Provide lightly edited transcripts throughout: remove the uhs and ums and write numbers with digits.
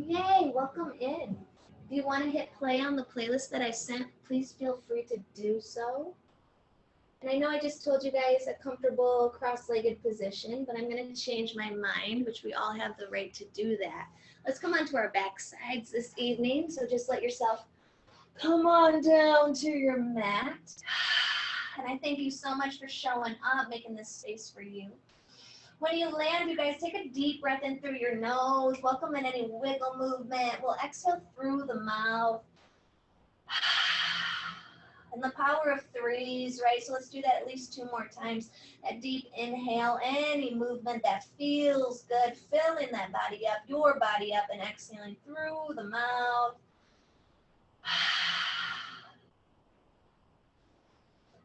Yay, welcome in. If you want to hit play on the playlist that I sent, please feel free to do so. And I know I just told you guys a comfortable cross-legged position, but I'm going to change my mind, which we all have the right to do that. Let's come on to our back sides this evening. So just let yourself come on down to your mat. And I thank you so much for showing up, making this space for you. When you land, you guys take a deep breath in through your nose. Welcome in any wiggle movement. We'll exhale through the mouth. And the power of threes, right? So let's do that at least 2 more times. That deep inhale, any movement that feels good, filling that body up, your body up, and exhaling through the mouth.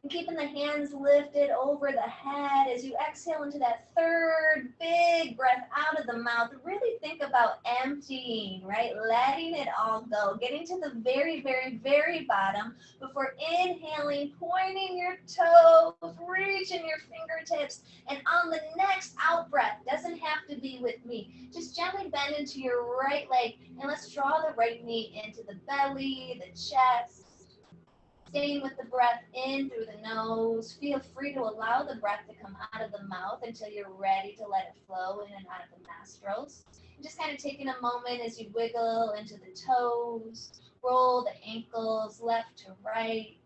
And keeping the hands lifted over the head as you exhale into that third big breath out of the mouth. Really think about emptying, right? Letting it all go. Getting to the very, very, very bottom before inhaling, pointing your toes, reaching your fingertips. And on the next out breath, doesn't have to be with me. Just gently bend into your right leg and let's draw the right knee into the belly, the chest. Staying with the breath in through the nose. Feel free to allow the breath to come out of the mouth until you're ready to let it flow in and out of the nostrils. And just kind of taking a moment as you wiggle into the toes, roll the ankles left to right.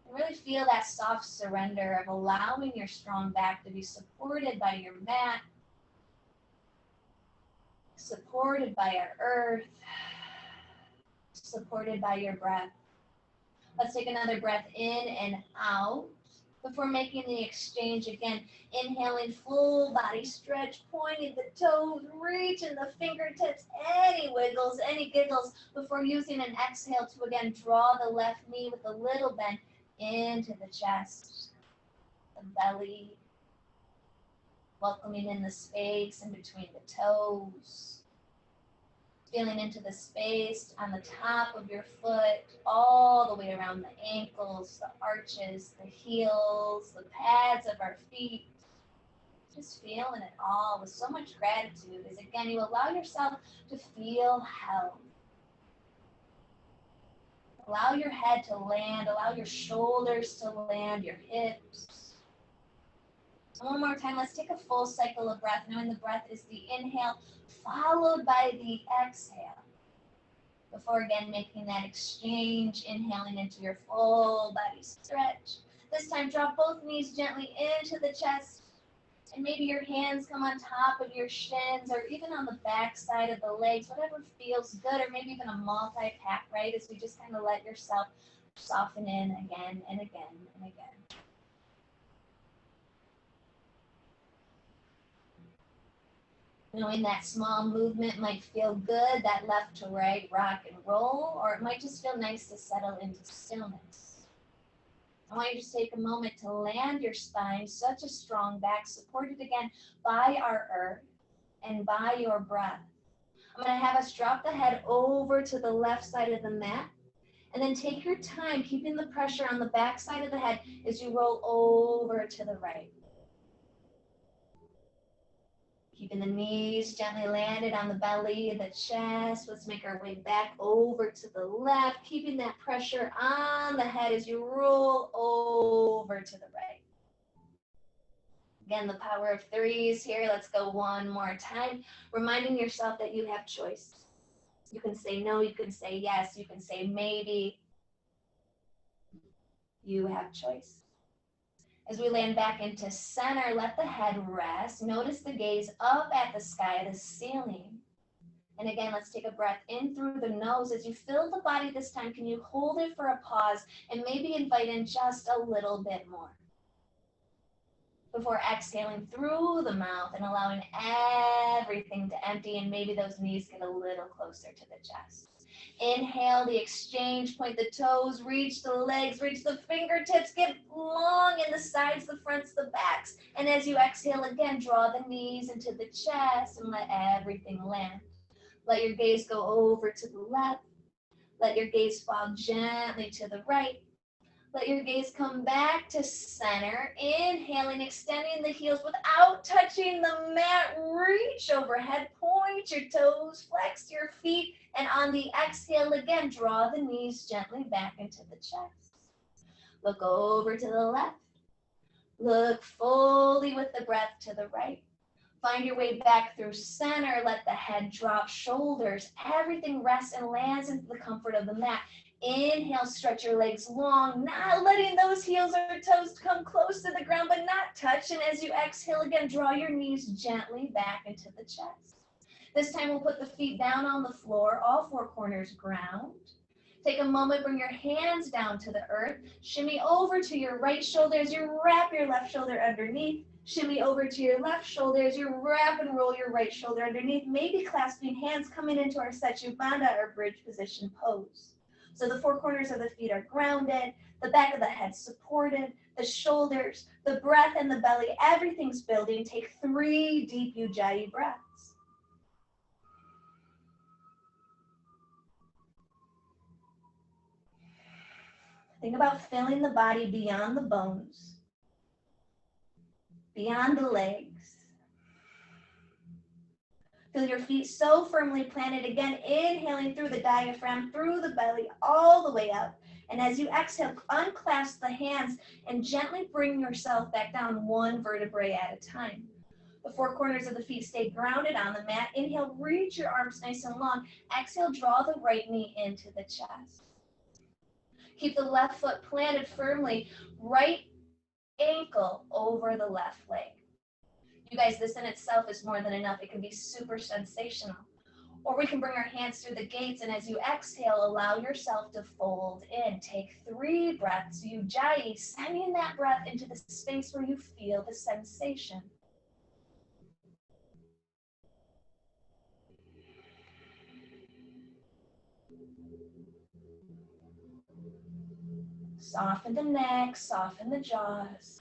And really feel that soft surrender of allowing your strong back to be supported by your mat, supported by our earth, supported by your breath. Let's take another breath in and out before making the exchange again. Inhaling, full body stretch, pointing the toes, reaching the fingertips, any wiggles, any giggles before using an exhale to again draw the left knee with a little bend into the chest, the belly, welcoming in the space in between the toes. Feeling into the space on the top of your foot, all the way around the ankles, the arches, the heels, the pads of our feet. Just feeling it all with so much gratitude as again you allow yourself to feel held. Allow your head to land, allow your shoulders to land, your hips. One more time, let's take a full cycle of breath, knowing the breath is the inhale followed by the exhale. Before again making that exchange, inhaling into your full body stretch. This time drop both knees gently into the chest and maybe your hands come on top of your shins or even on the back side of the legs, whatever feels good, or maybe even a multi-pack, right? As we just kind of let yourself soften in again and again and again. Knowing that small movement might feel good, that left to right rock and roll, or it might just feel nice to settle into stillness. I want you to take a moment to land your spine, such a strong back, supported again by our earth and by your breath. I'm going to have us drop the head over to the left side of the mat, and then take your time, keeping the pressure on the back side of the head as you roll over to the right. Keeping the knees gently landed on the belly, the chest. Let's make our way back over to the left, keeping that pressure on the head as you roll over to the right. Again, the power of threes here. Let's go one more time. Reminding yourself that you have choice. You can say no, you can say yes, you can say maybe. You have choice. As we land back into center, let the head rest. Notice the gaze up at the sky, the ceiling. And again, let's take a breath in through the nose. As you fill the body this time, can you hold it for a pause and maybe invite in just a little bit more? Before exhaling through the mouth and allowing everything to empty, and maybe those knees get a little closer to the chest. Inhale, the exchange, point the toes, reach the legs, reach the fingertips, get long in the sides, the fronts, the backs. And as you exhale again, draw the knees into the chest and let everything land. Let your gaze go over to the left. Let your gaze fall gently to the right. Let your gaze come back to center. Inhaling, extending the heels without touching the mat. Reach overhead, point point your toes, flex your feet, and on the exhale again, draw the knees gently back into the chest. Look over to the left. Look fully with the breath to the right. Find your way back through center. Let the head drop, shoulders. Everything rests and lands into the comfort of the mat. Inhale, stretch your legs long, not letting those heels or toes come close to the ground, but not touch. And as you exhale again, draw your knees gently back into the chest. This time we'll put the feet down on the floor, all four corners ground. Take a moment, bring your hands down to the earth. Shimmy over to your right shoulder as you wrap your left shoulder underneath. Shimmy over to your left shoulder as you wrap and roll your right shoulder underneath. Maybe clasping hands coming into our Setu-bandha or bridge position pose. So the four corners of the feet are grounded, the back of the head supported, the shoulders, the breath and the belly, everything's building. Take 3 deep Ujjayi breaths. Think about filling the body beyond the bones, beyond the legs. Feel your feet so firmly planted. Again, inhaling through the diaphragm, through the belly, all the way up. And as you exhale, unclasp the hands and gently bring yourself back down 1 vertebrae at a time. The four corners of the feet stay grounded on the mat. Inhale, reach your arms nice and long. Exhale, draw the right knee into the chest. Keep the left foot planted firmly, right ankle over the left leg. You guys, this in itself is more than enough. It can be super sensational. Or we can bring our hands through the gates, and as you exhale, allow yourself to fold in. Take 3 breaths, Ujjayi, sending that breath into the space where you feel the sensation. Soften the neck, soften the jaws.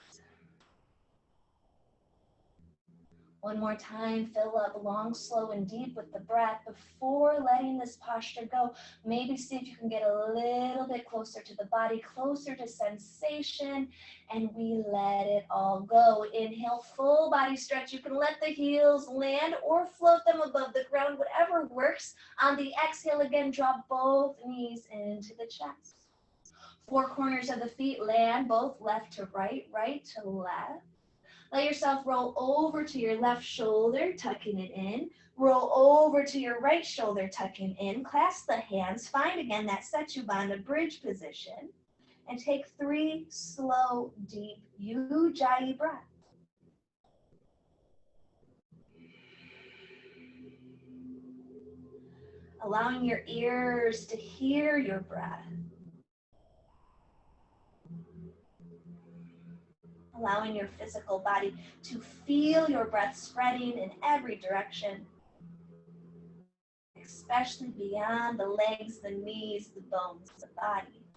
One more time, fill up long, slow, and deep with the breath before letting this posture go. Maybe see if you can get a little bit closer to the body, closer to sensation, and we let it all go. Inhale, full body stretch. You can let the heels land or float them above the ground, whatever works. On the exhale, again, drop both knees into the chest. Four corners of the feet land, both left to right, right to left. Let yourself roll over to your left shoulder, tucking it in. Roll over to your right shoulder, tucking in. Clasp the hands. Find again that Setu-bandha bridge position. And take 3 slow, deep Ujjayi breaths. Allowing your ears to hear your breath. Allowing your physical body to feel your breath spreading in every direction, especially beyond the legs, the knees, the bones, the body.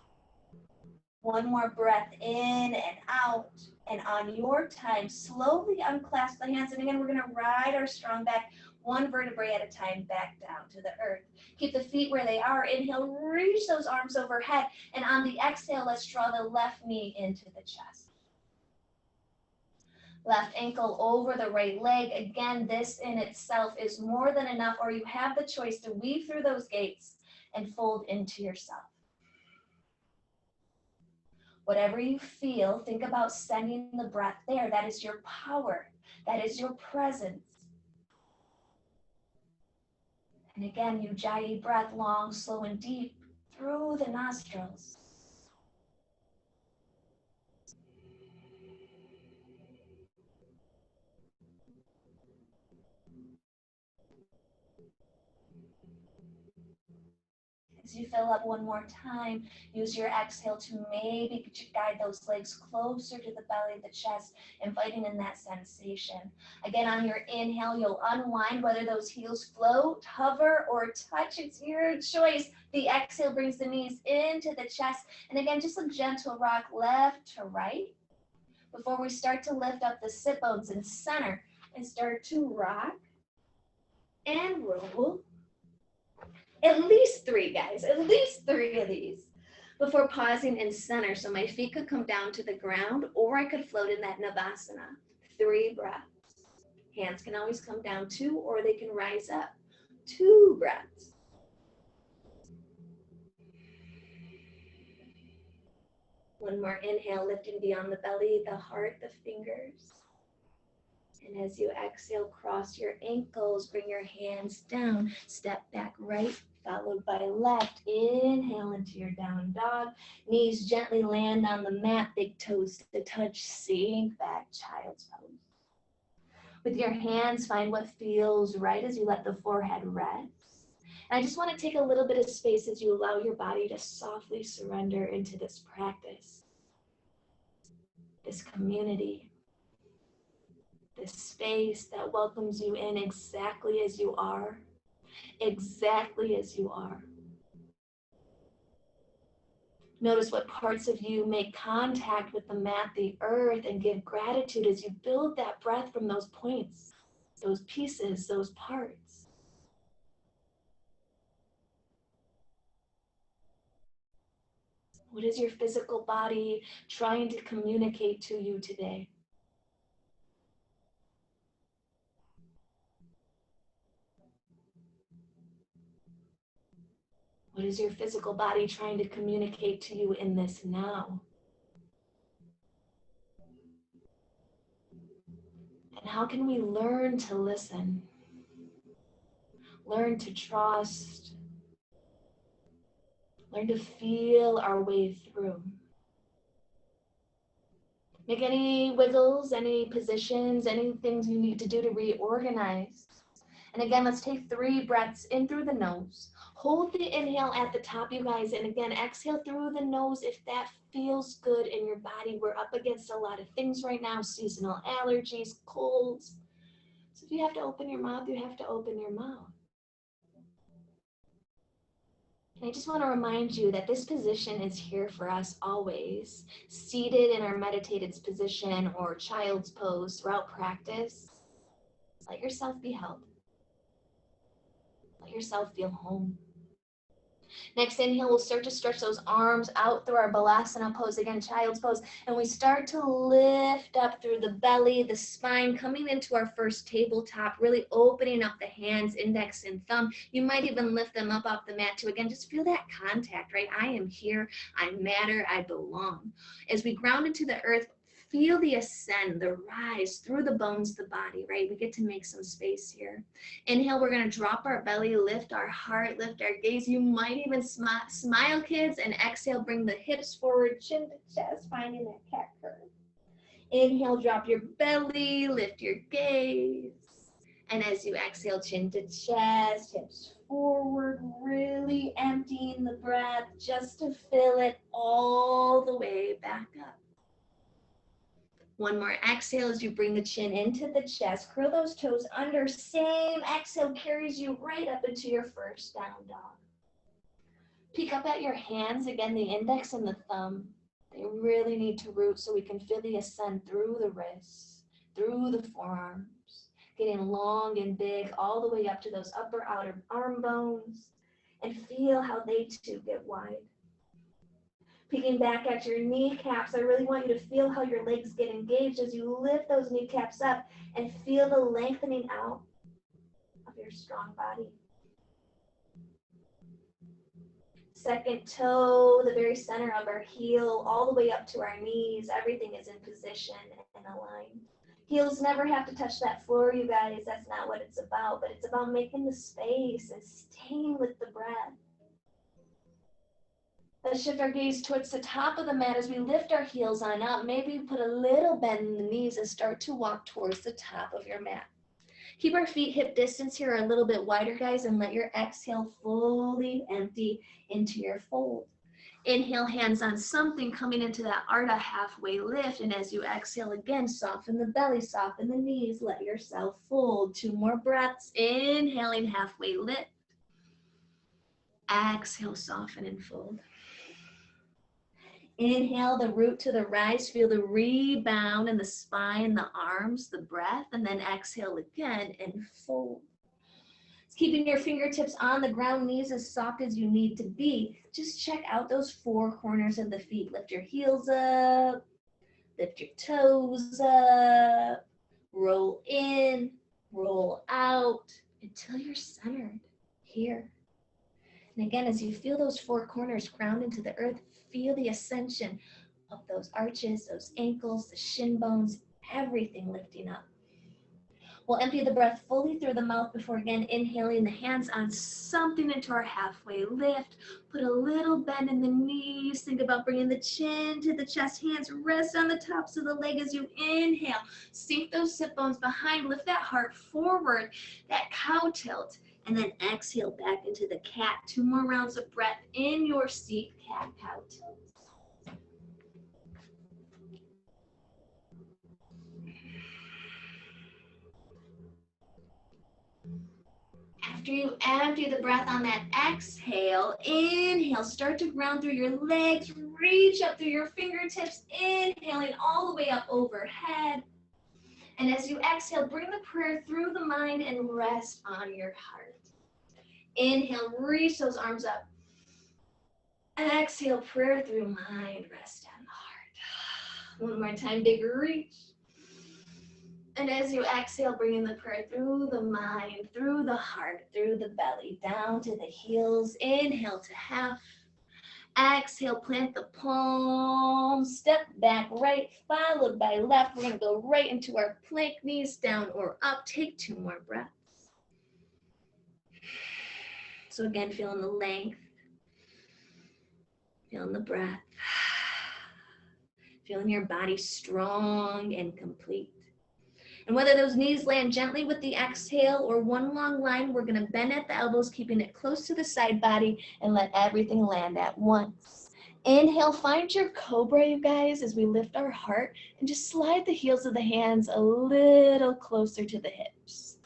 One more breath in and out, and on your time, slowly unclasp the hands. And again, we're gonna ride our strong back 1 vertebrae at a time back down to the earth. Keep the feet where they are. Inhale, reach those arms overhead. And on the exhale, let's draw the left knee into the chest. Left ankle over the right leg. Again, this in itself is more than enough, or you have the choice to weave through those gates and fold into yourself. Whatever you feel, think about sending the breath there. That is your power. That is your presence. And again, Ujjayi breath, long, slow, and deep through the nostrils. As you fill up one more time, use your exhale to maybe guide those legs closer to the belly, the chest, inviting in that sensation. Again, on your inhale, you'll unwind, whether those heels float, hover, or touch. It's your choice. The exhale brings the knees into the chest. And again, just a gentle rock left to right before we start to lift up the sit bones in center and start to rock and roll. At least 3, guys, at least 3 of these before pausing in center. So my feet could come down to the ground, or I could float in that Navasana. 3 breaths. Hands can always come down too, or they can rise up. 2 breaths. One more inhale, lifting beyond the belly, the heart, the fingers. And as you exhale, cross your ankles, bring your hands down, step back right, followed by left. Inhale into your down dog. Knees gently land on the mat, big toes to touch, sink back, child's pose. With your hands, find what feels right as you let the forehead rest. And I just want to take a little bit of space as you allow your body to softly surrender into this practice, this community, this space that welcomes you in exactly as you are, exactly as you are. Notice what parts of you make contact with the mat, the earth, and give gratitude as you build that breath from those points, those pieces, those parts. What is your physical body trying to communicate to you today? What is your physical body trying to communicate to you in this now? And how can we learn to listen? Learn to trust, learn to feel our way through. Make any wiggles, any positions, any things you need to do to reorganize. And again, let's take 3 breaths in through the nose. Hold the inhale at the top, you guys. And again, exhale through the nose if that feels good in your body. We're up against a lot of things right now, seasonal allergies, colds. So if you have to open your mouth, you have to open your mouth. And I just want to remind you that this position is here for us always. Seated in our meditated position or child's pose throughout practice, let yourself be held. Let yourself feel home. Next inhale, we'll start to stretch those arms out through our balasana pose, again, child's pose, and we start to lift up through the belly, the spine, coming into our first tabletop, really opening up the hands, index and thumb. You might even lift them up off the mat too. Again, just feel that contact, right? I am here, I matter, I belong. As we ground into the earth, feel the ascend, the rise through the bones of the body, right? We get to make some space here. Inhale, we're going to drop our belly, lift our heart, lift our gaze. You might even smile, kids, and exhale, bring the hips forward, chin to chest, finding that cat curve. Inhale, drop your belly, lift your gaze. And as you exhale, chin to chest, hips forward, really emptying the breath just to fill it all the way back up. One more exhale as you bring the chin into the chest. Curl those toes under. Same exhale carries you right up into your first down dog. Peek up at your hands. Again, the index and the thumb. They really need to root so we can feel the ascent through the wrists, through the forearms, getting long and big all the way up to those upper outer arm bones. And feel how they too get wide. Peeking back at your kneecaps, I really want you to feel how your legs get engaged as you lift those kneecaps up and feel the lengthening out of your strong body. Second toe, the very center of our heel, all the way up to our knees. Everything is in position and aligned. Heels never have to touch that floor, you guys. That's not what it's about, but it's about making the space and staying with the breath. Let's shift our gaze towards the top of the mat as we lift our heels on up. Maybe put a little bend in the knees and start to walk towards the top of your mat. Keep our feet hip distance here a little bit wider, guys, and let your exhale fully empty into your fold. Inhale, hands on something, coming into that Ardha halfway lift. And as you exhale again, soften the belly, soften the knees, let yourself fold. 2 more breaths. Inhaling, halfway lift. Exhale, soften and fold. Inhale, the root to the rise. Feel the rebound in the spine, the arms, the breath, and then exhale again and fold. It's keeping your fingertips on the ground, knees as soft as you need to be. Just check out those 4 corners of the feet. Lift your heels up, lift your toes up, roll in, roll out until you're centered. here. And again, as you feel those four corners ground into the earth, feel the ascension of those arches, those ankles, the shin bones, everything lifting up. We'll empty the breath fully through the mouth before again inhaling the hands on something into our halfway lift. Put a little bend in the knees. Think about bringing the chin to the chest. Hands rest on the tops of the leg as you inhale. Sink those sit bones behind. Lift that heart forward, that cow tilt. And then exhale back into the cat. 2 more rounds of breath in your seat, cat, cow tilt. After you empty the breath on that exhale, inhale, start to ground through your legs, reach up through your fingertips, inhaling all the way up overhead. And as you exhale, bring the prayer through the mind and rest on your heart. Inhale, reach those arms up. Exhale, prayer through mind, rest on the heart. One more time, big reach. And as you exhale, bring in the prayer through the mind, through the heart, through the belly, down to the heels. Inhale to half. Exhale, plant the palms, step back right, followed by left. We're going to go right into our plank, knees down or up. Take 2 more breaths. So again, feeling the length, feeling the breath, feeling your body strong and complete. And whether those knees land gently with the exhale or one long line, we're going to bend at the elbows, keeping it close to the side body and let everything land at once. Inhale, find your cobra, you guys, as we lift our heart and just slide the heels of the hands a little closer to the hips.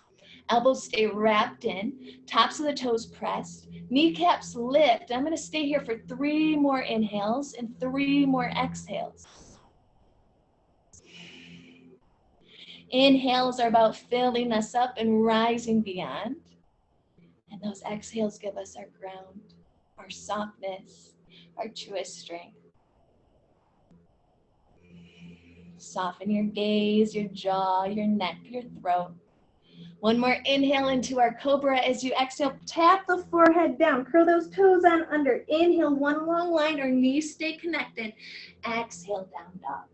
Elbows stay wrapped in, tops of the toes pressed, kneecaps lift. I'm going to stay here for 3 more inhales and 3 more exhales. Inhales are about filling us up and rising beyond. And those exhales give us our ground, our softness, our truest strength. Soften your gaze, your jaw, your neck, your throat. 1 more inhale into our cobra. As you exhale, tap the forehead down. Curl those toes on under. Inhale, 1 long line. Our knees stay connected. Exhale, down dog.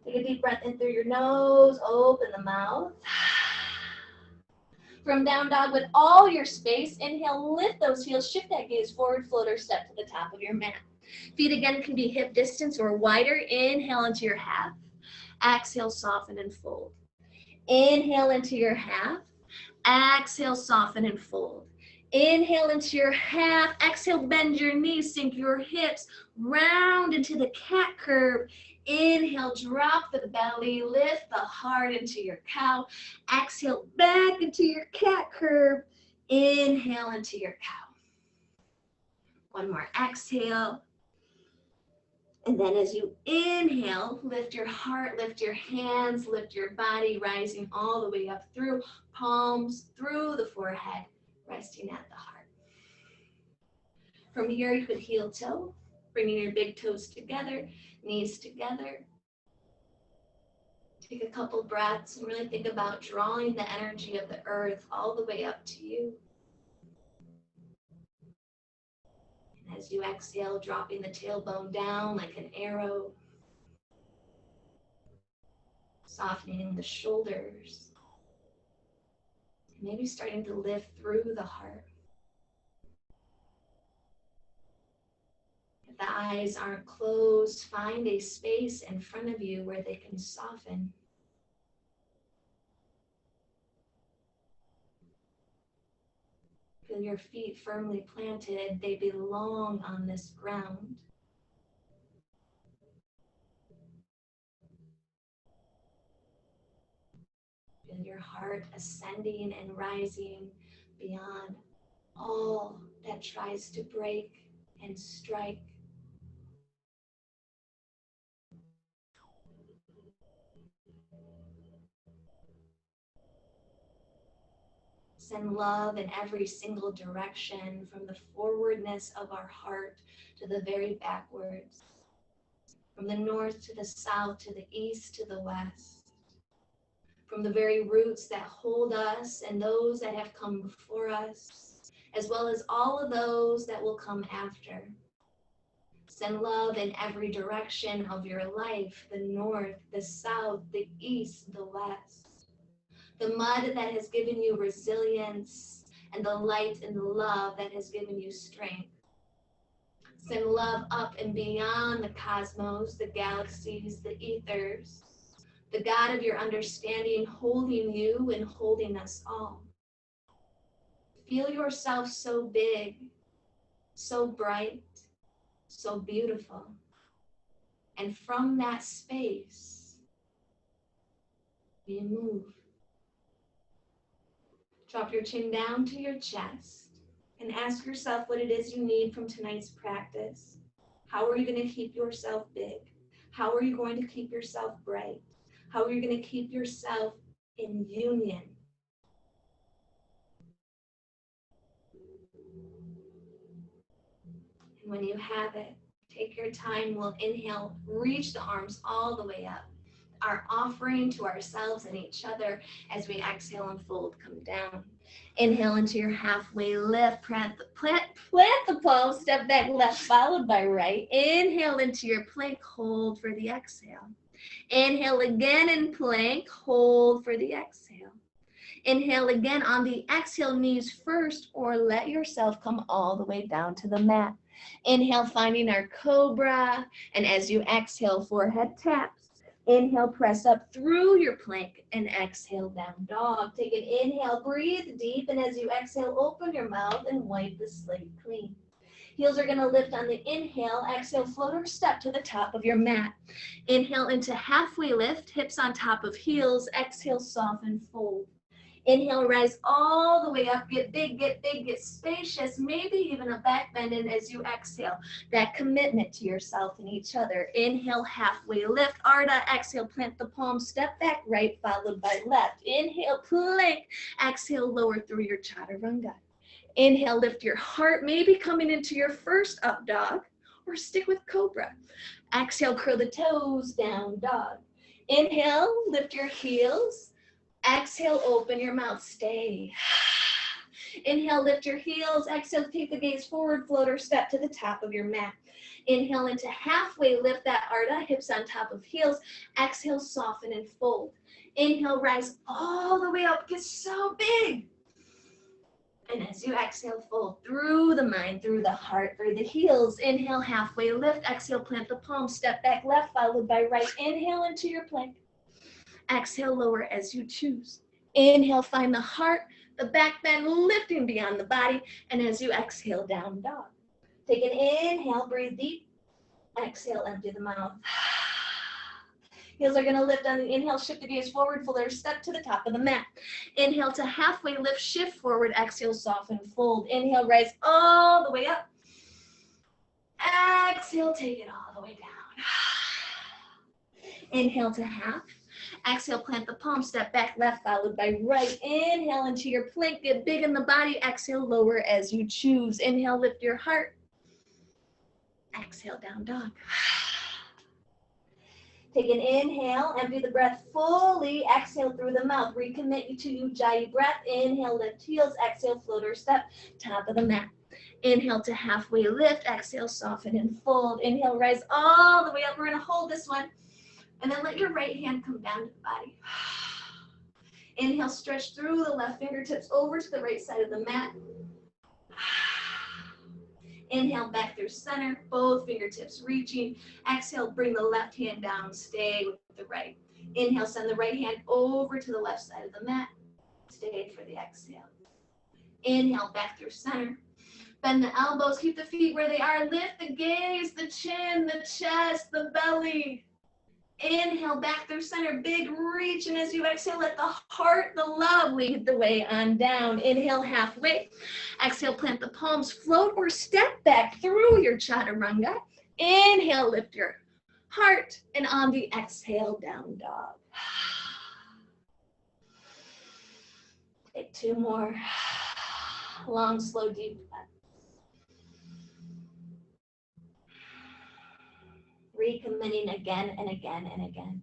Take a deep breath in through your nose. Open the mouth. From down dog with all your space, inhale, lift those heels. Shift that gaze forward, floater step to the top of your mat. Feet again can be hip distance or wider. Inhale into your half. Exhale, soften and fold. Inhale into your half. Exhale, soften and fold. Inhale into your half. Exhale, bend your knees, sink your hips, round into the cat curve. Inhale, drop the belly, lift the heart into your cow. Exhale, back into your cat curve. Inhale into your cow. 1 more exhale. And then as you inhale, lift your heart, lift your hands, lift your body, rising all the way up through palms, through the forehead, resting at the heart. From here, you could heel toe, bringing your big toes together, knees together. Take a couple breaths and really think about drawing the energy of the earth all the way up to you. And as you exhale, dropping the tailbone down like an arrow. Softening the shoulders. Maybe starting to lift through the heart. If the eyes aren't closed, find a space in front of you where they can soften. Feel your feet firmly planted. They belong on this ground. Feel your heart ascending and rising beyond all that tries to break and strike. Send love in every single direction, from the forwardness of our heart to the very backwards, from the north to the south, to the east to the west, from the very roots that hold us and those that have come before us, as well as all of those that will come after. Send love in every direction of your life, the north, the south, the east, the west. The mud that has given you resilience, and the light and the love that has given you strength. Send love up and beyond the cosmos, the galaxies, the ethers, the God of your understanding holding you and holding us all. Feel yourself so big, so bright, so beautiful. And from that space, we move. Drop your chin down to your chest and ask yourself what it is you need from tonight's practice. How are you going to keep yourself big? How are you going to keep yourself bright? How are you going to keep yourself in union? And when you have it, take your time. We'll inhale, reach the arms all the way up. Our offering to ourselves and each other as we exhale and fold, come down. Inhale into your halfway lift, plant the palms, step back left, followed by right. Inhale into your plank, hold for the exhale. Inhale again in plank, hold for the exhale. Inhale again on the exhale, knees first, or let yourself come all the way down to the mat. Inhale, finding our Cobra, and as you exhale, forehead taps. Inhale, press up through your plank, and exhale, down dog. Take an inhale, breathe deep, and as you exhale, open your mouth and wipe the slate clean. Heels are going to lift on the inhale. Exhale, float or step to the top of your mat. Inhale into halfway lift, hips on top of heels. Exhale, soften, fold. Inhale, rise all the way up, get big, get spacious, maybe even a back bend in as you exhale. That commitment to yourself and each other. Inhale, halfway lift, Ardha. Exhale, plant the palms, step back right, followed by left. Inhale, plank. Exhale, lower through your chaturanga. Inhale, lift your heart, maybe coming into your first up dog, or stick with Cobra. Exhale, curl the toes, down dog. Inhale, lift your heels. Exhale, open your mouth, stay. Inhale, lift your heels. Exhale, take the gaze forward, float or step to the top of your mat. Inhale into halfway lift, that Ardha, hips on top of heels. Exhale, soften and fold. Inhale, rise all the way up, get so big. And as you exhale, fold through the mind, through the heart, through the heels. Inhale, halfway lift. Exhale, plant the palms, step back left, followed by right. Inhale into your plank. Exhale, lower as you choose. Inhale, find the heart, the back bend, lifting beyond the body. And as you exhale, down dog. Take an inhale, breathe deep. Exhale, empty the mouth. Heels are going to lift on the inhale, shift the gaze forward, fuller step to the top of the mat. Inhale to halfway lift, shift forward, exhale, soften, fold. Inhale, rise all the way up. Exhale, take it all the way down. Inhale to half. Exhale, plant the palm, step back left, followed by right. Inhale into your plank, get big in the body. Exhale, lower as you choose. Inhale, lift your heart. Exhale, down dog. Take an inhale, empty the breath fully. Exhale through the mouth. Recommit to Ujjayi breath. Inhale, lift heels. Exhale, float or step, top of the mat. Inhale to halfway lift. Exhale, soften and fold. Inhale, rise all the way up. We're going to hold this one. And then let your right hand come down to the body. Inhale, stretch through the left fingertips over to the right side of the mat. Inhale, back through center, both fingertips reaching. Exhale, bring the left hand down, stay with the right. Inhale, send the right hand over to the left side of the mat. Stay for the exhale. Inhale, back through center. Bend the elbows, keep the feet where they are. Lift the gaze, the chin, the chest, the belly. Inhale, back through center, big reach, and as you exhale, let the heart, the love lead the way on down. Inhale, halfway. Exhale, plant the palms, float or step back through your chaturanga. Inhale, lift your heart, and on the exhale, down dog. Take two more. Long, slow, deep breaths. Recommitting again and again and again.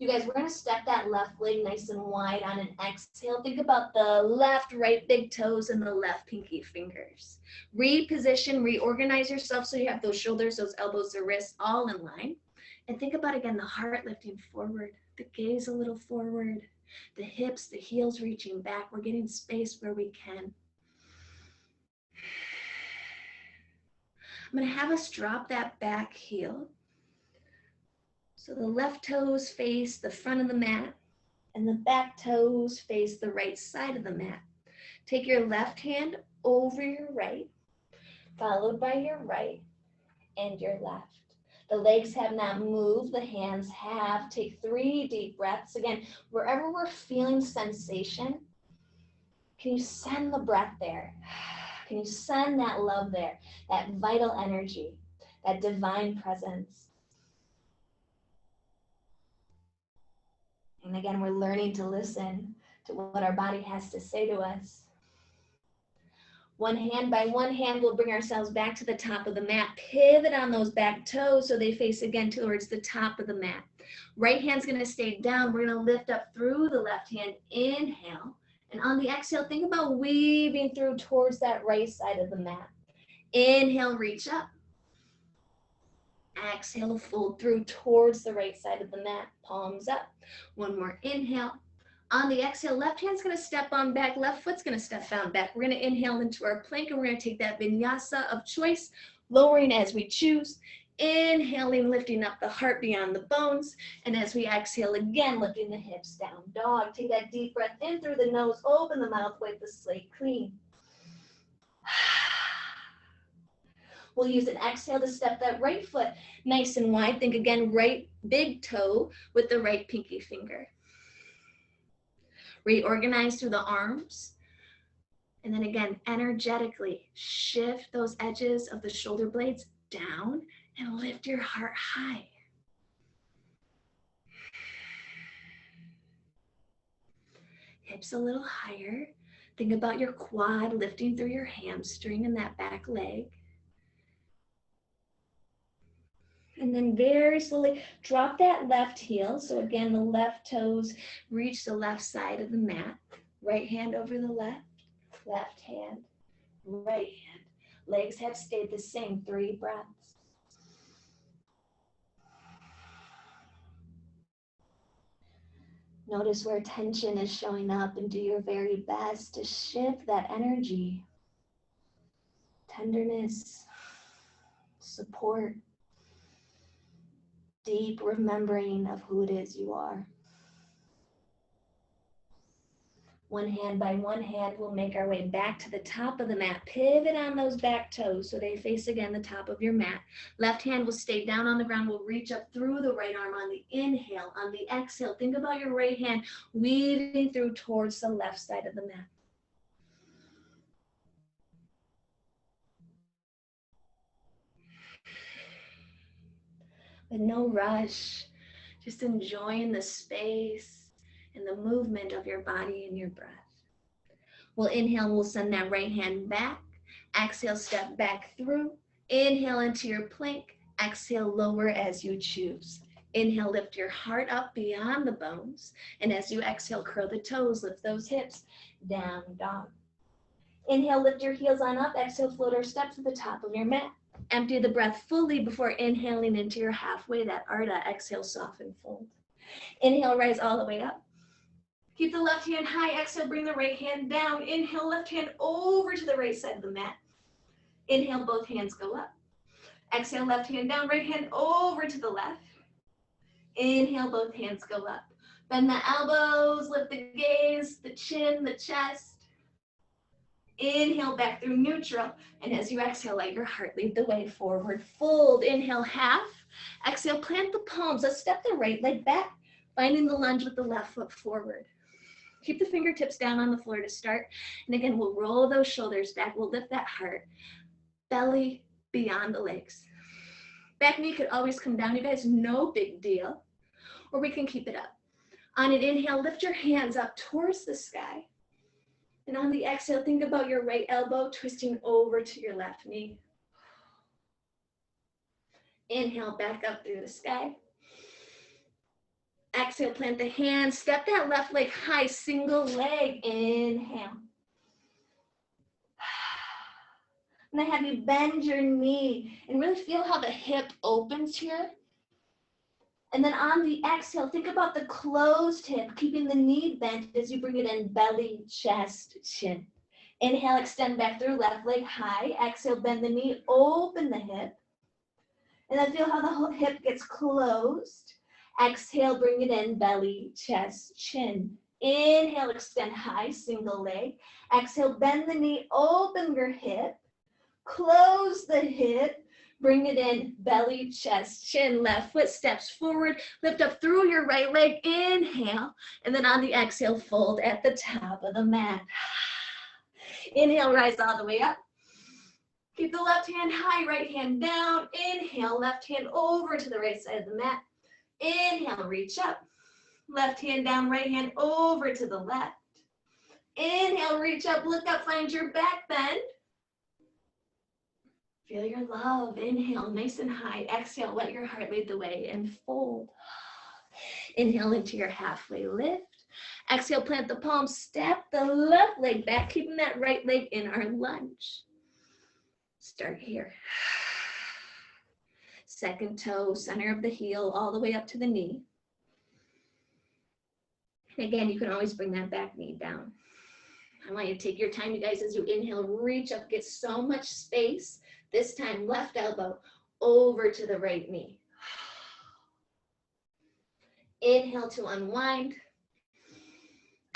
You guys, we're gonna step that left leg nice and wide on an exhale. Think about the left, right big toes and the left pinky fingers. Reposition, reorganize yourself so you have those shoulders, those elbows, the wrists all in line. And think about, again, the heart lifting forward, the gaze a little forward, the hips, the heels reaching back. We're getting space where we can. I'm gonna have us drop that back heel. So the left toes face the front of the mat and the back toes face the right side of the mat. Take your left hand over your right, followed by your right and your left. The legs have not moved, the hands have. Take 3 deep breaths. Again, wherever we're feeling sensation, can you send the breath there? Can you send that love there, that vital energy, that divine presence? And again, we're learning to listen to what our body has to say to us. One hand by one hand, we'll bring ourselves back to the top of the mat. Pivot on those back toes so they face again towards the top of the mat. Right hand's gonna stay down. We're gonna lift up through the left hand. Inhale. And on the exhale, think about weaving through towards that right side of the mat. Inhale, reach up. Exhale, fold through towards the right side of the mat, palms up. One more inhale. On the exhale, left hand's gonna step on back, left foot's gonna step on back. We're gonna inhale into our plank and we're gonna take that vinyasa of choice, lowering as we choose. Inhaling, lifting up the heart beyond the bones. And as we exhale again, lifting the hips down dog. Take that deep breath in through the nose, open the mouth, wipe the slate clean. We'll use an exhale to step that right foot nice and wide. Think again, right big toe with the right pinky finger. Reorganize through the arms. And then again, energetically shift those edges of the shoulder blades down and lift your heart high. Hips a little higher. Think about your quad lifting through your hamstring and that back leg. And then very slowly drop that left heel. So again, the left toes reach the left side of the mat. Right hand over the left hand, right hand. Legs have stayed the same, 3 breaths. Notice where tension is showing up and do your very best to shift that energy. Tenderness, support, deep remembering of who it is you are. One hand by one hand, we'll make our way back to the top of the mat. Pivot on those back toes so they face again the top of your mat. Left hand will stay down on the ground. We'll reach up through the right arm on the inhale. On the exhale, think about your right hand weaving through towards the left side of the mat. With no rush, just enjoying the space and the movement of your body and your breath. We'll inhale, we'll send that right hand back. Exhale, step back through. Inhale into your plank. Exhale, lower as you choose. Inhale, lift your heart up beyond the bones. And as you exhale, curl the toes, lift those hips, down dog. Inhale, lift your heels on up. Exhale, float or step to the top of your mat. Empty the breath fully before inhaling into your halfway, that Ardha. Exhale, soften, fold. Inhale, rise all the way up. Keep the left hand high. Exhale, bring the right hand down. Inhale, left hand over to the right side of the mat. Inhale, both hands go up. Exhale, left hand down, right hand over to the left. Inhale, both hands go up. Bend the elbows, lift the gaze, the chin, the chest. Inhale, back through neutral. And as you exhale, let your heart lead the way forward. Fold, inhale, half. Exhale, plant the palms. Let's step the right leg back, finding the lunge with the left foot forward. Keep the fingertips down on the floor to start. And again, we'll roll those shoulders back. We'll lift that heart, belly beyond the legs. Back knee could always come down, you guys, no big deal. Or we can keep it up. On an inhale, lift your hands up towards the sky. And on the exhale, think about your right elbow twisting over to your left knee. Inhale, back up through the sky. Exhale, plant the hands, step that left leg high, single leg, inhale. And I have you bend your knee and really feel how the hip opens here. And then on the exhale, think about the closed hip, keeping the knee bent as you bring it in, belly, chest, chin. Inhale, extend back through, left leg high. Exhale, bend the knee, open the hip. And then feel how the whole hip gets closed. Exhale, bring it in, belly, chest, chin. Inhale, extend high, single leg. Exhale, bend the knee, open your hip. Close the hip, bring it in, belly, chest, chin, left foot steps forward, lift up through your right leg, inhale, and then on the exhale, fold at the top of the mat. Inhale, rise all the way up. Keep the left hand high, right hand down. Inhale, left hand over to the right side of the mat. Inhale, reach up. Left hand down, right hand over to the left. Inhale, reach up, look up, find your back bend. Feel your love. Inhale, nice and high. Exhale, let your heart lead the way and fold. Inhale into your halfway lift. Exhale, plant the palms, step the left leg back, keeping that right leg in our lunge. Start here. Second toe, center of the heel, all the way up to the knee. And again, you can always bring that back knee down. I want you to take your time, you guys, as you inhale, reach up, get so much space. This time, left elbow over to the right knee. Inhale to unwind.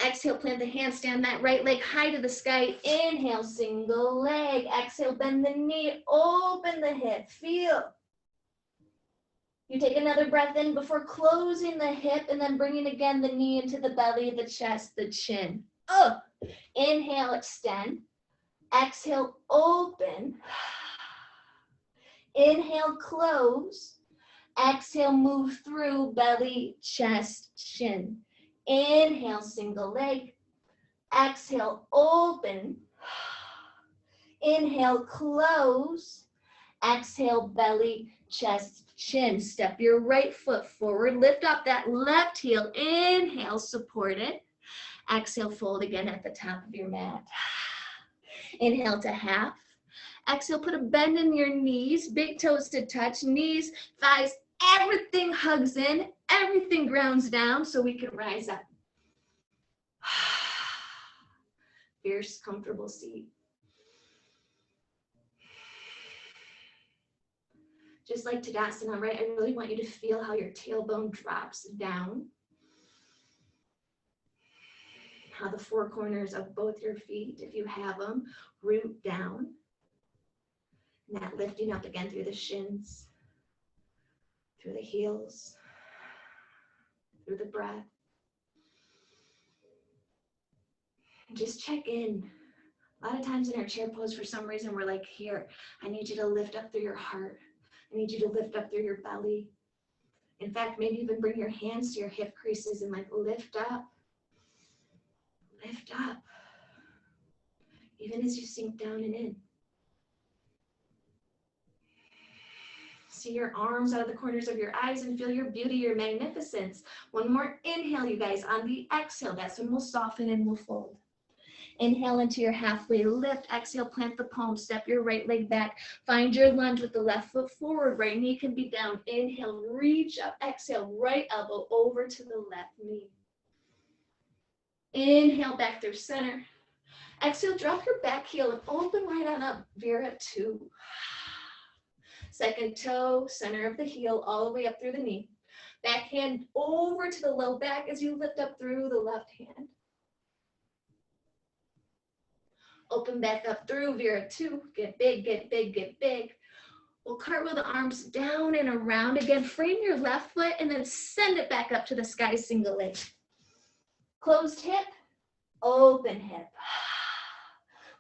Exhale, plant the handstand, that right leg high to the sky. Inhale, single leg. Exhale, bend the knee, open the hip, feel. You take another breath in before closing the hip and then bringing again the knee into the belly, the chest, the chin. Oh, inhale, extend. Exhale, open. Inhale, close. Exhale, move through belly, chest, chin. Inhale, single leg. Exhale, open. Inhale, close. Exhale, belly, chest, chin. Step your right foot forward. Lift up that left heel. Inhale, support it. Exhale, fold again at the top of your mat. Inhale to half. Exhale, put a bend in your knees. Big toes to touch. Knees, thighs, everything hugs in. Everything grounds down so we can rise up. Fierce, comfortable seat. Just like Tadasana, right? I really want you to feel how your tailbone drops down. How the four corners of both your feet, if you have them, root down. And that lifting up again through the shins, through the heels, through the breath. And just check in. A lot of times in our chair pose, for some reason, we're like, here, I need you to lift up through your heart. I need you to lift up through your belly. In fact, maybe even bring your hands to your hip creases and like lift up. Lift up. Even as you sink down and in. See your arms out of the corners of your eyes and feel your beauty, your magnificence. One more inhale, you guys. On the exhale, that's when we'll soften and we'll fold. Inhale into your halfway lift. Exhale, plant the palms, step your right leg back. Find your lunge with the left foot forward. Right knee can be down. Inhale, reach up. Exhale, right elbow over to the left knee. Inhale, back through center. Exhale, drop your back heel and open right on up. Vira 2. Second toe, center of the heel, all the way up through the knee. Back hand over to the low back as you lift up through the left hand. Open back up through Vira 2. Get big, get big, get big. We'll cartwheel the arms down and around. Again, frame your left foot and then send it back up to the sky, single leg. Closed hip, open hip.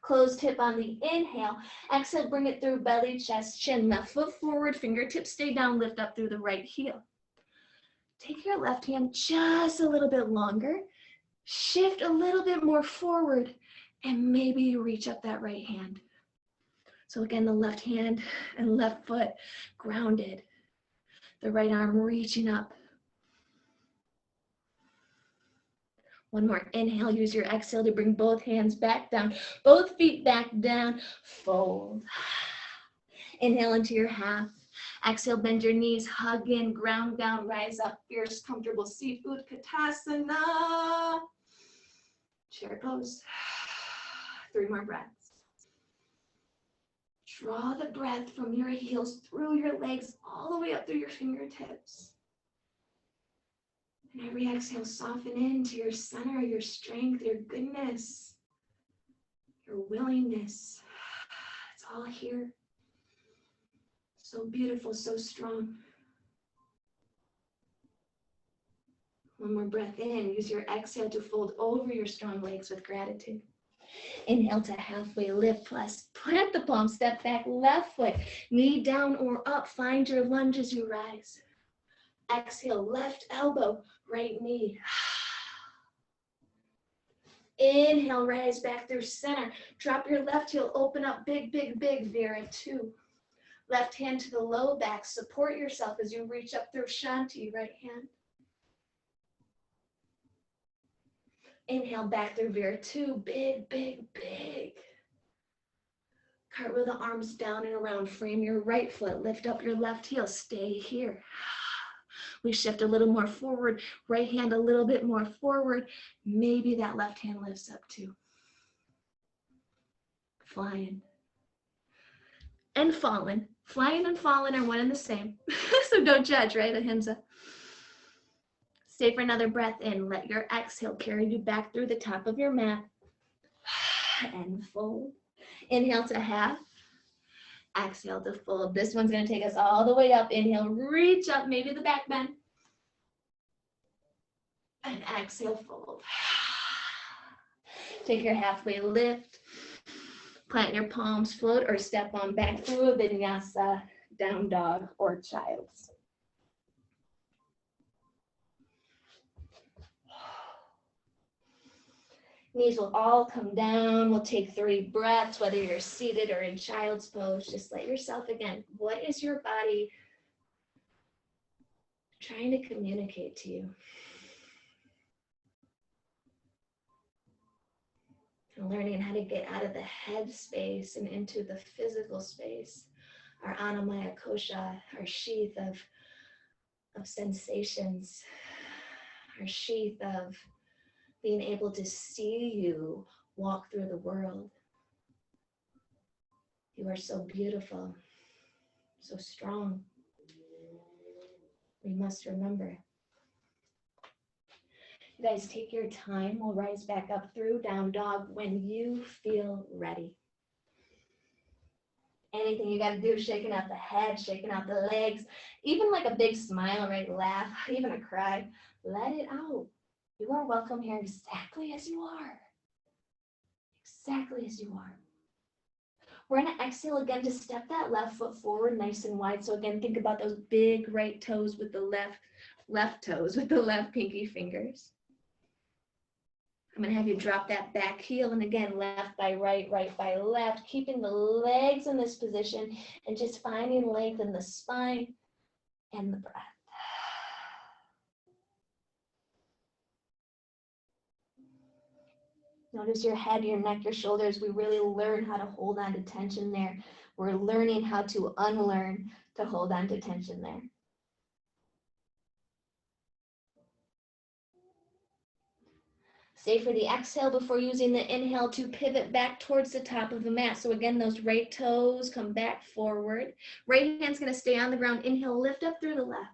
Closed hip on the inhale. Exhale, bring it through belly, chest, chin. Left foot forward, fingertips stay down, lift up through the right heel. Take your left hand just a little bit longer. Shift a little bit more forward, and maybe you reach up that right hand. So again, the left hand and left foot grounded. The right arm reaching up. One more. Inhale, use your exhale to bring both hands back down, both feet back down, fold. Inhale into your half. Exhale, bend your knees, hug in, ground down, rise up, fierce, comfortable seafood Katasana. Chair pose. 3 more breaths. Draw the breath from your heels through your legs, all the way up through your fingertips. And every exhale, soften into your center, your strength, your goodness, your willingness. It's all here. So beautiful, so strong. One more breath in. Use your exhale to fold over your strong legs with gratitude. Inhale to halfway lift, plus plant the palm, step back, left foot, knee down or up. Find your lunge as you rise. Exhale, left elbow, right knee. Inhale, rise back through center. Drop your left heel, open up, big, big, big, Vira 2. Left hand to the low back, support yourself as you reach up through Shanti, right hand. Inhale, back through Vira 2, big, big, big. Cartwheel the arms down and around, frame your right foot, lift up your left heel, stay here. We shift a little more forward, right hand a little bit more forward. Maybe that left hand lifts up too. Flying. And falling. Flying and falling are one and the same. So don't judge, right, Ahimsa? Stay for another breath in. Let your exhale carry you back through the top of your mat. And fold. Inhale to half. Exhale to fold. This one's going to take us all the way up. Inhale, reach up, maybe the back bend. And exhale, fold. Take your halfway lift. Plant your palms, float or step on back through a vinyasa, down dog or child's. Knees will all come down. We'll take 3 breaths, whether you're seated or in child's pose. Just let yourself, again, what is your body trying to communicate to you? And learning how to get out of the head space and into the physical space. Our Annamaya Kosha, our sheath of sensations, our sheath of being able to see you walk through the world. You are so beautiful, so strong. We must remember. You guys take your time. We'll rise back up through down dog when you feel ready. Anything you got to do, shaking out the head, shaking out the legs, even like a big smile, right? Laugh, even a cry. Let it out. You are welcome here exactly as you are. Exactly as you are. We're going to exhale again to step that left foot forward nice and wide. So again, think about those big right toes with the left toes with the left pinky fingers. I'm going to have you drop that back heel, and again, left by right, right by left, keeping the legs in this position and just finding length in the spine and the breath. Notice your head, your neck, your shoulders. We really learn how to hold on to tension there. We're learning how to unlearn to hold on to tension there. Stay for the exhale before using the inhale to pivot back towards the top of the mat. So again, those right toes come back forward. Right hand's going to stay on the ground. Inhale, lift up through the left.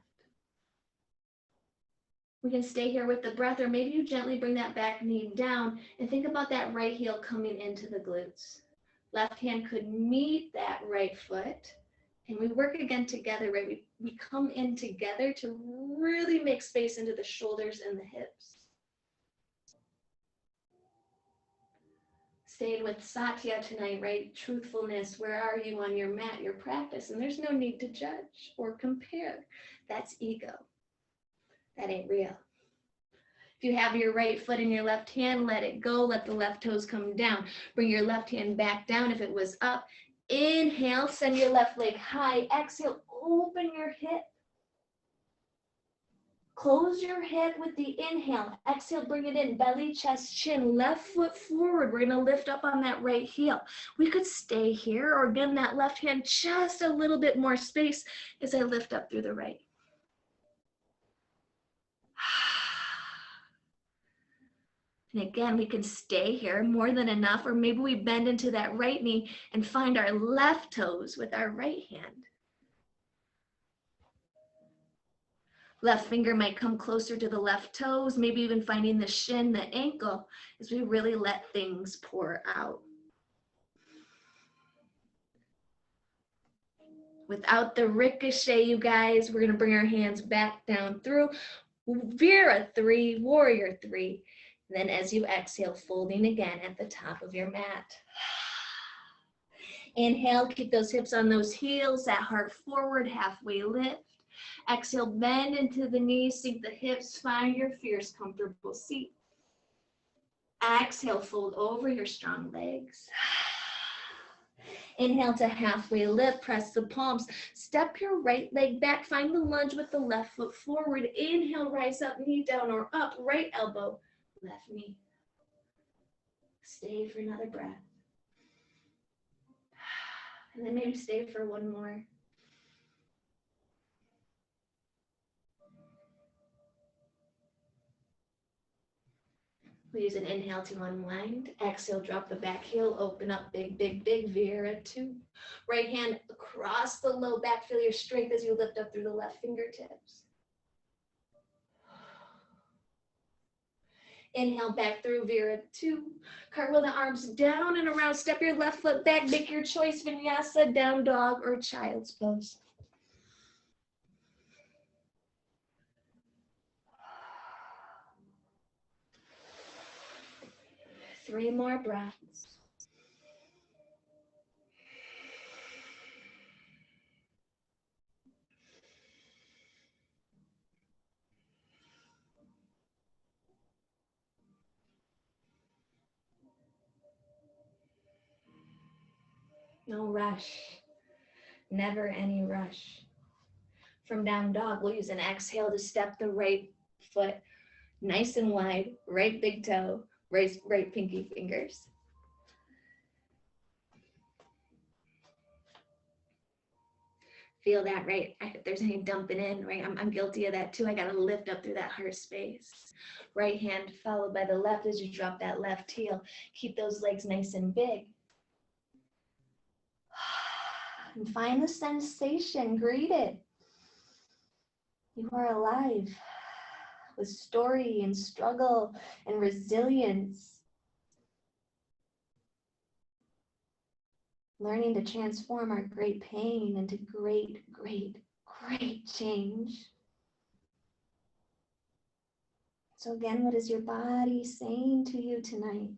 We can stay here with the breath, or maybe you gently bring that back knee down and think about that right heel coming into the glutes. Left hand could meet that right foot. And we work again together, right? We come in together to really make space into the shoulders and the hips. Staying with Satya tonight, right? Truthfulness. Where are you on your mat, your practice? And there's no need to judge or compare. That's ego. That ain't real. If you have your right foot in your left hand, let it go. Let the left toes come down. Bring your left hand back down if it was up. Inhale, send your left leg high. Exhale, open your hip. Close your hip with the inhale. Exhale, bring it in. Belly, chest, chin. Left foot forward. We're going to lift up on that right heel. We could stay here or give that left hand just a little bit more space as I lift up through the right. And again, we can stay here, more than enough, or maybe we bend into that right knee and find our left toes with our right hand. Left finger might come closer to the left toes, maybe even finding the shin, the ankle, as we really let things pour out. Without the ricochet, you guys, we're gonna bring our hands back down through Vera 3, Warrior 3. And then as you exhale, folding again at the top of your mat. Inhale, keep those hips on those heels, that heart forward, halfway lift. Exhale, bend into the knees, sink the hips, find your fierce, comfortable seat. Exhale, fold over your strong legs. Inhale to halfway lift, press the palms. Step your right leg back, find the lunge with the left foot forward. Inhale, rise up, knee down or up, right elbow, left knee. Stay for another breath. And then maybe stay for one more. We use an inhale to unwind. Exhale, drop the back heel, open up, big, big, big, Vera 2. Right hand across the low back, feel your strength as you lift up through the left fingertips. Inhale, back through Vera 2. Cartwheel the arms down and around, step your left foot back, make your choice, Vinyasa, down dog, or child's pose. Three more breaths. No rush, never any rush. From down dog, we'll use an exhale to step the right foot nice and wide, right big toe, right pinky fingers. Feel that, right? If there's any dumping in, right? I'm guilty of that too. I got to lift up through that heart space. Right hand followed by the left as you drop that left heel. Keep those legs nice and big. And find the sensation, greet it. You are alive with story and struggle and resilience. Learning to transform our great pain into great, great, great change. So again, what is your body saying to you tonight?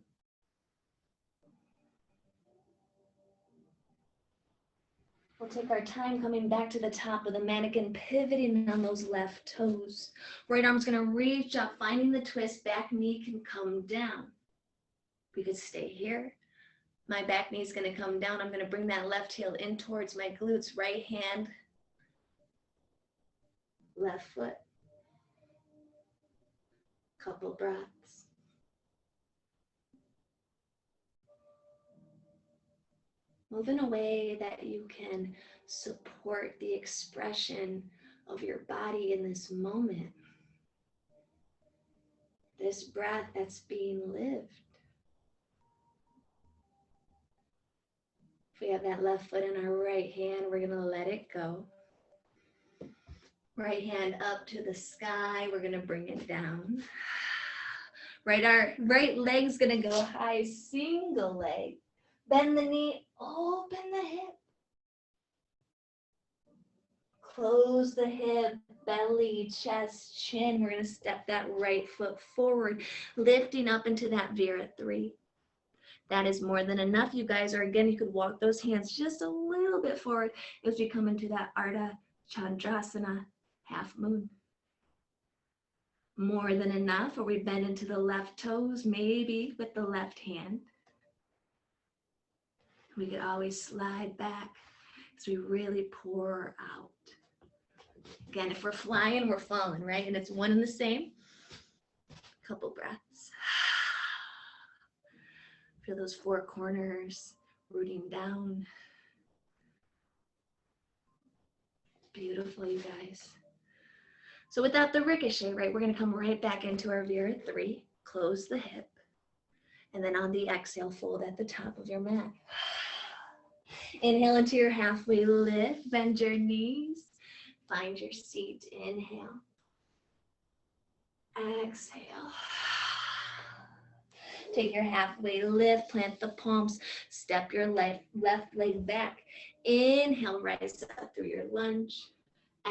We'll take our time coming back to the top of the mannequin, pivoting on those left toes. Right arm's gonna reach up, finding the twist, back knee can come down. We could stay here. My back knee is gonna come down. I'm gonna bring that left heel in towards my glutes, right hand, left foot. Couple breaths. Move in a way that you can support the expression of your body in this moment. This breath that's being lived. If we have that left foot in our right hand, we're gonna let it go. Right hand up to the sky, we're gonna bring it down. Our right leg's gonna go high, single leg. Bend the knee, open the hip. Close the hip, belly, chest, chin. We're gonna step that right foot forward, lifting up into that Vera 3. That is more than enough, you guys. Or again, you could walk those hands just a little bit forward as we come into that Ardha Chandrasana, half moon. More than enough, or we bend into the left toes, maybe with the left hand. We could always slide back as we really pour out. Again, if we're flying, we're falling, right? And it's one and the same. Couple breaths. Feel those four corners rooting down. Beautiful, you guys. So without the ricochet, right, we're going to come right back into our Vera 3. Close the hip. And then on the exhale, fold at the top of your mat. Inhale into your halfway lift. Bend your knees. Find your seat. Inhale. Exhale. Take your halfway lift. Plant the palms. Step your left leg back. Inhale, rise up through your lunge.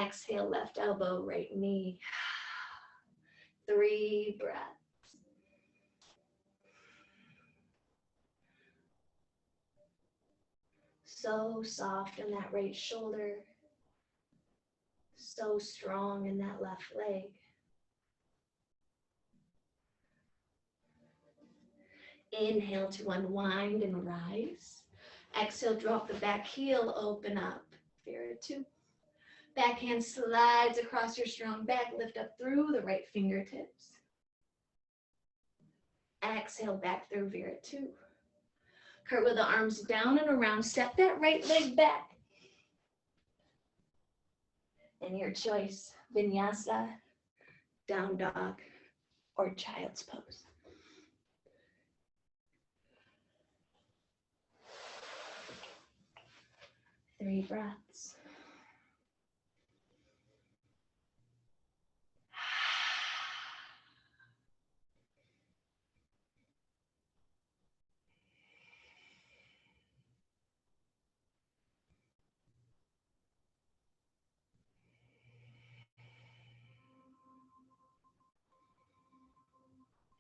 Exhale, left elbow, right knee. 3 breaths. So soft in that right shoulder. So strong in that left leg. Inhale to unwind and rise. Exhale, drop the back heel, open up. Vera 2. Back hand slides across your strong back, lift up through the right fingertips. Exhale, back through Vera 2. Cartwheel the arms down and around, step that right leg back. And your choice, Vinyasa, down dog, or child's pose. Three breaths.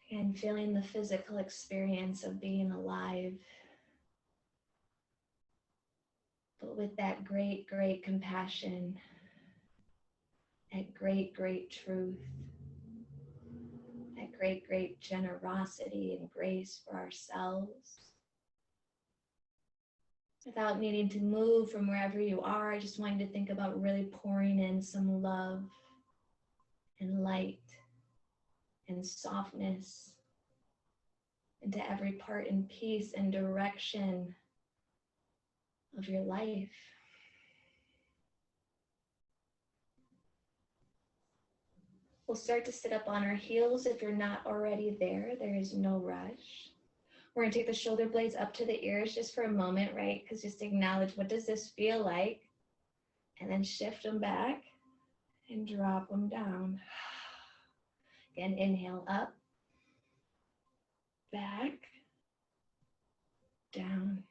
And feeling the physical experience of being alive, but with that great, great compassion, that great, great truth, that great, great generosity and grace for ourselves. Without needing to move from wherever you are, I just want you to think about really pouring in some love and light and softness into every part and piece and direction of your life. We'll start to sit up on our heels. If you're not already there, there is no rush. We're gonna take the shoulder blades up to the ears just for a moment, right? Because just acknowledge, what does this feel like? And then shift them back and drop them down. Again, inhale up, back, down,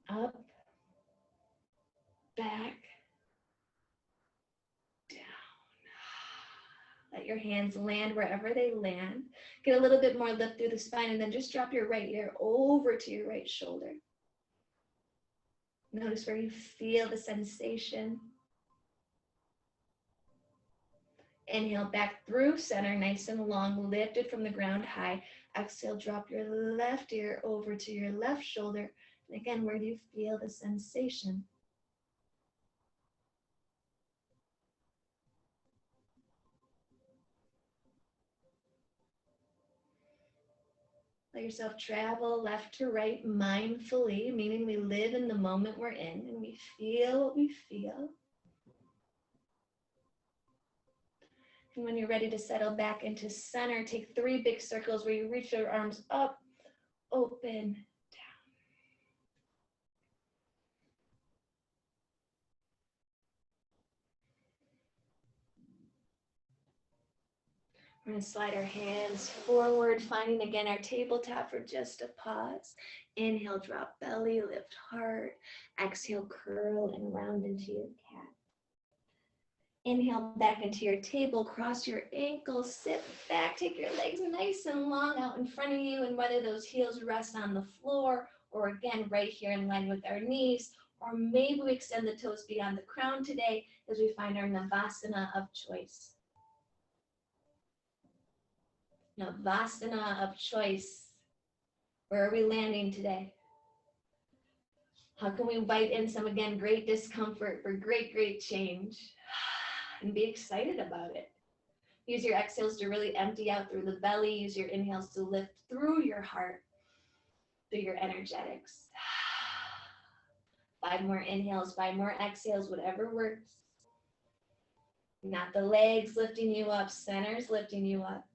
up, back, down. Let your hands land wherever they land. Get a little bit more lift through the spine, and then just drop your right ear over to your right shoulder. Notice where you feel the sensation. Inhale back through center, nice and long, lifted from the ground high. Exhale, drop your left ear over to your left shoulder. And again, where do you feel the sensation? Let yourself travel left to right mindfully, meaning we live in the moment we're in and we feel what we feel. And when you're ready to settle back into center, take 3 big circles where you reach your arms up, open, down. We're going to slide our hands forward, finding again our tabletop for just a pause. Inhale, drop belly, lift heart. Exhale, curl and round into your cat. Inhale back into your table, cross your ankles, sit back, take your legs nice and long out in front of you, and whether those heels rest on the floor or again right here in line with our knees, or maybe we extend the toes beyond the crown today as we find our Navasana of choice. Navasana of choice. Where are we landing today? How can we invite in some, again, great discomfort for great, great change? and be excited about it. Use your exhales to really empty out through the belly. Use your inhales to lift through your heart, through your energetics. 5 more inhales, 5 more exhales, whatever works. Not the legs lifting you up, center's lifting you up.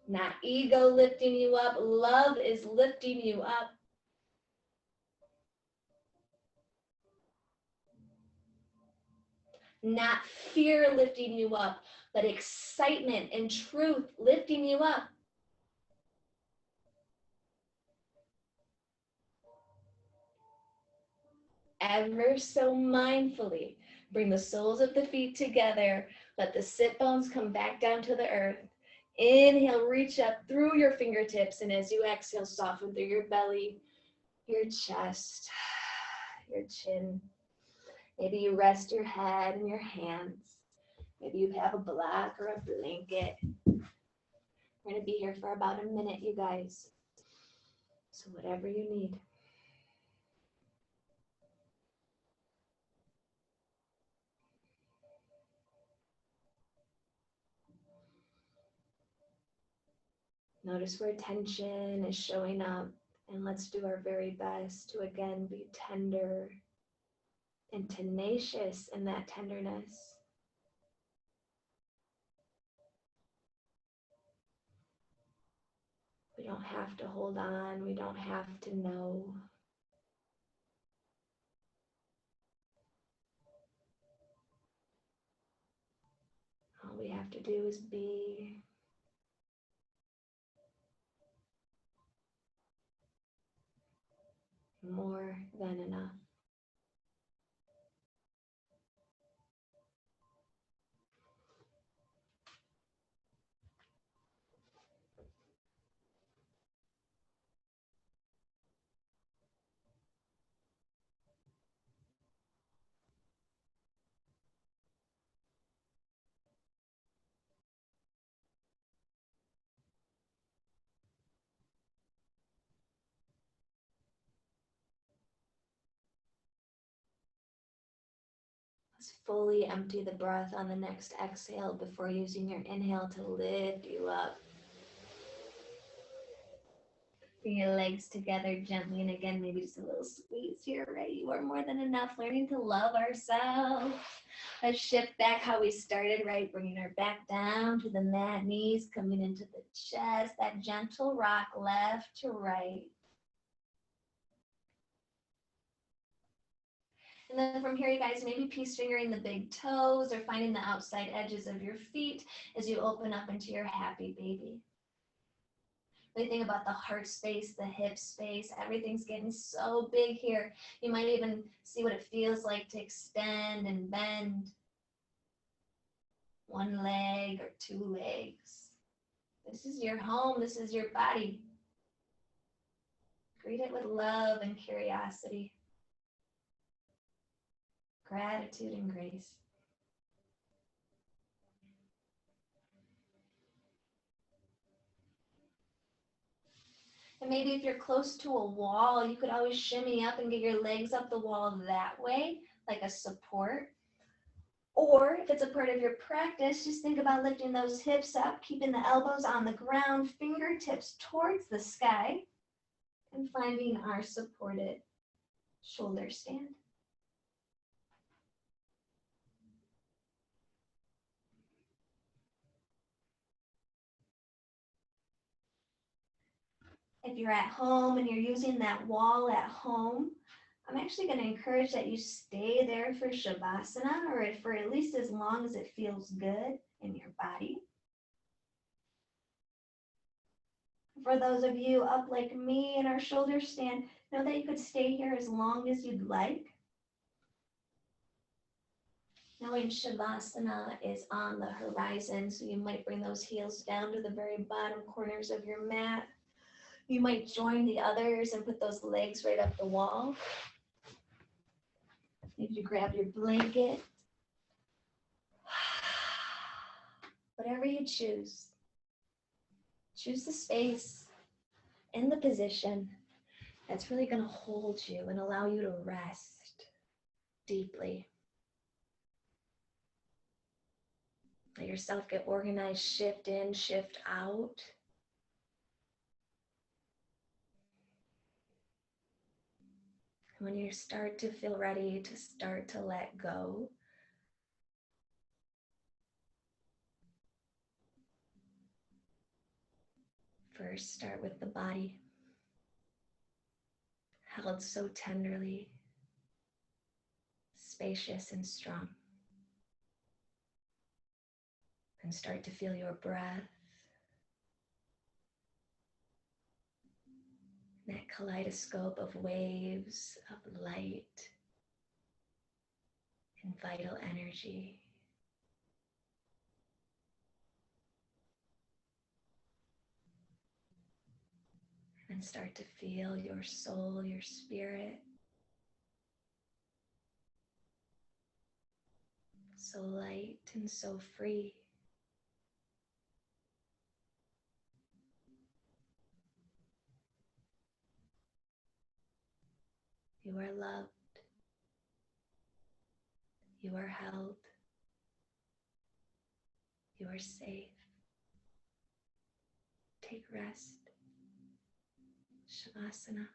Not ego lifting you up, love is lifting you up. Not fear lifting you up, but excitement and truth lifting you up. Ever so mindfully, bring the soles of the feet together. Let the sit bones come back down to the earth. Inhale, reach up through your fingertips, and as you exhale, soften through your belly, your chest, your chin. Maybe you rest your head in your hands. Maybe you have a block or a blanket. We're going to be here for about a minute, you guys. So whatever you need. Notice where tension is showing up, and let's do our very best to again be tender and tenacious in that tenderness. We don't have to hold on. We don't have to know. All we have to do is be. More than enough. Let's fully empty the breath on the next exhale before using your inhale to lift you up. Bring your legs together gently, and again, maybe just a little squeeze here, right? You are more than enough. Learning to love ourselves. Let's shift back how we started, right? Bringing our back down to the mat, knees coming into the chest, that gentle rock left to right. And then from here, you guys, maybe peace fingering the big toes or finding the outside edges of your feet as you open up into your happy baby. Really think about the heart space, the hip space. Everything's getting so big here. You might even see what it feels like to extend and bend one leg or 2 legs. This is your home. This is your body. Greet it with love and curiosity, gratitude and grace. And maybe if you're close to a wall, you could always shimmy up and get your legs up the wall that way, like a support. Or if it's a part of your practice, just think about lifting those hips up, keeping the elbows on the ground, fingertips towards the sky, and finding our supported shoulder stand. If you're at home and you're using that wall at home, I'm actually going to encourage that you stay there for Shavasana, or for at least as long as it feels good in your body. For those of you up like me in our shoulder stand, know that you could stay here as long as you'd like. Knowing Shavasana is on the horizon, so you might bring those heels down to the very bottom corners of your mat. You might join the others and put those legs right up the wall. Maybe you grab your blanket. Whatever you choose. Choose the space and the position that's really going to hold you and allow you to rest. deeply. Let yourself get organized, shift in, shift out. And when you start to feel ready to start to let go, first start with the body, held so tenderly, spacious and strong. And start to feel your breath, that kaleidoscope of waves of light and vital energy. And start to feel your soul, your spirit, so light and so free. You are loved. You are held. You are safe. Take rest. Shavasana.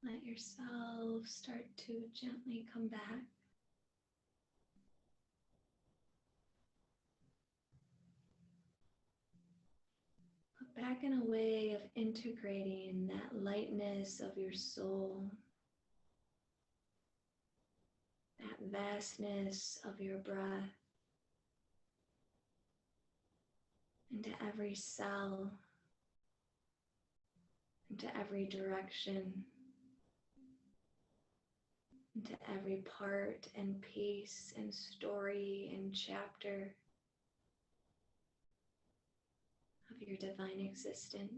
Let yourself start to gently come back. But back in a way of integrating that lightness of your soul, that vastness of your breath into every cell, into every direction, into every part and piece and story and chapter of your divine existence.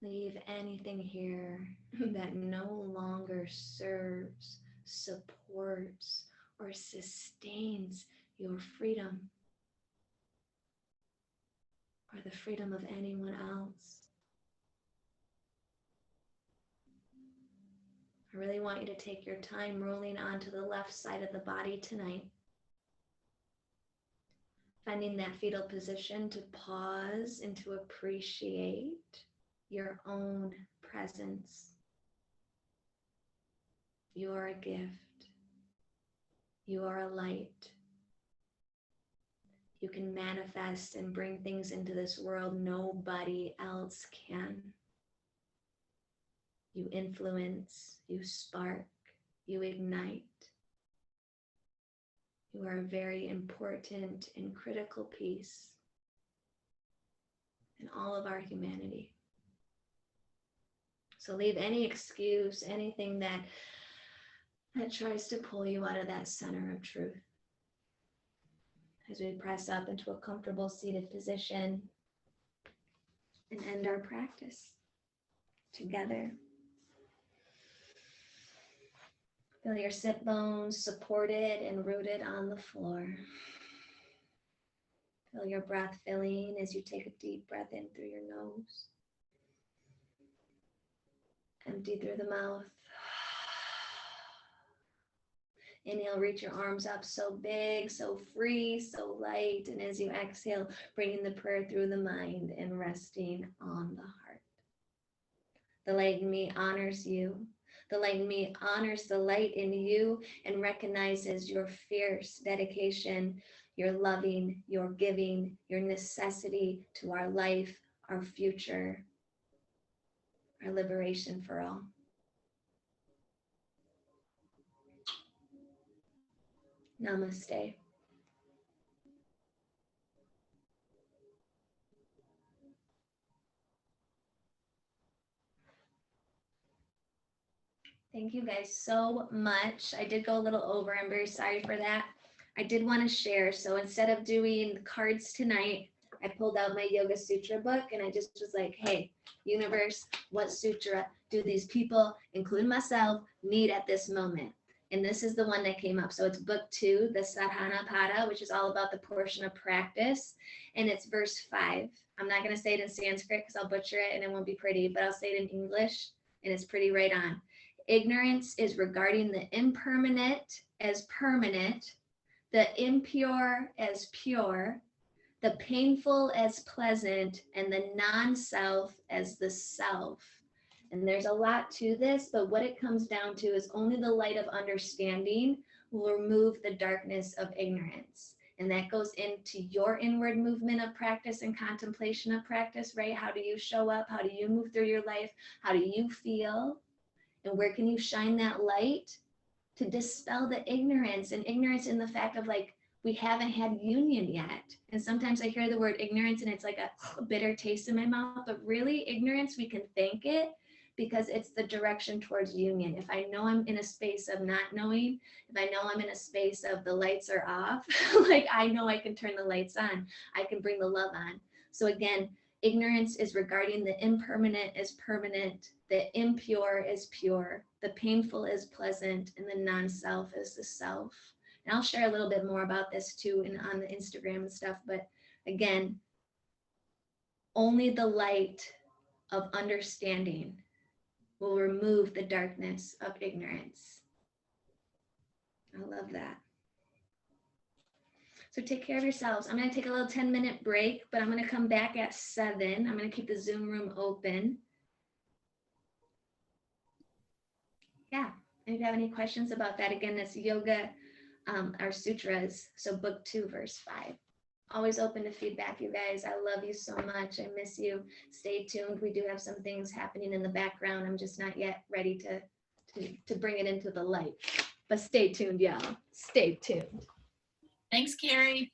Leave anything here that no longer serves, supports, or sustains your freedom or the freedom of anyone else. I really want you to take your time rolling onto the left side of the body tonight. Finding that fetal position to pause and to appreciate your own presence. You are a gift. You are a light. You can manifest and bring things into this world nobody else can. You influence, you spark, you ignite. You are a very important and critical piece in all of our humanity. So leave any excuse, anything that tries to pull you out of that center of truth. As we press up into a comfortable seated position and end our practice together. Feel your sit bones supported and rooted on the floor. Feel your breath filling as you take a deep breath in through your nose. Empty through the mouth. Inhale, reach your arms up so big, so free, so light. And as you exhale, bringing the prayer through the mind and resting on the heart. The light in me honors you. The light in me honors the light in you and recognizes your fierce dedication, your loving, your giving, your necessity to our life, our future, our liberation for all. Namaste. Thank you guys so much. I did go a little over. I'm very sorry for that. I did want to share. So instead of doing cards tonight, I pulled out my Yoga Sutra book and I just was like, hey, universe, what sutra do these people, including myself, need at this moment? And this is the one that came up. So it's book 2, the Sadhana Pada, which is all about the portion of practice. And it's verse 5. I'm not going to say it in Sanskrit because I'll butcher it and it won't be pretty, but I'll say it in English and it's pretty right on. Ignorance is regarding the impermanent as permanent, the impure as pure, the painful as pleasant, and the non-self as the self. And there's a lot to this, but what it comes down to is only the light of understanding will remove the darkness of ignorance. And that goes into your inward movement of practice and contemplation of practice, right? How do you show up? How do you move through your life? How do you feel? And where can you shine that light to dispel the ignorance, and ignorance in the fact of like, we haven't had union yet. And sometimes I hear the word ignorance and it's like a bitter taste in my mouth, but really ignorance, we can thank it because it's the direction towards union. If I know I'm in a space of not knowing, if I know I'm in a space of the lights are off, like I know I can turn the lights on, I can bring the love on. So again, ignorance is regarding the impermanent as permanent, the impure as pure, the painful as pleasant, and the non-self as the self. And I'll share a little bit more about this too on the Instagram and stuff. But again, only the light of understanding will remove the darkness of ignorance. I love that. So take care of yourselves. I'm going to take a little 10-minute break, but I'm going to come back at 7. I'm going to keep the Zoom room open. Yeah, if you have any questions about that, again, that's yoga, our sutras. So book 2, verse 5. Always open to feedback, you guys. I love you so much. I miss you. Stay tuned. We do have some things happening in the background. I'm just not yet ready to bring it into the light. But stay tuned, y'all. Stay tuned. Thanks, Carrie.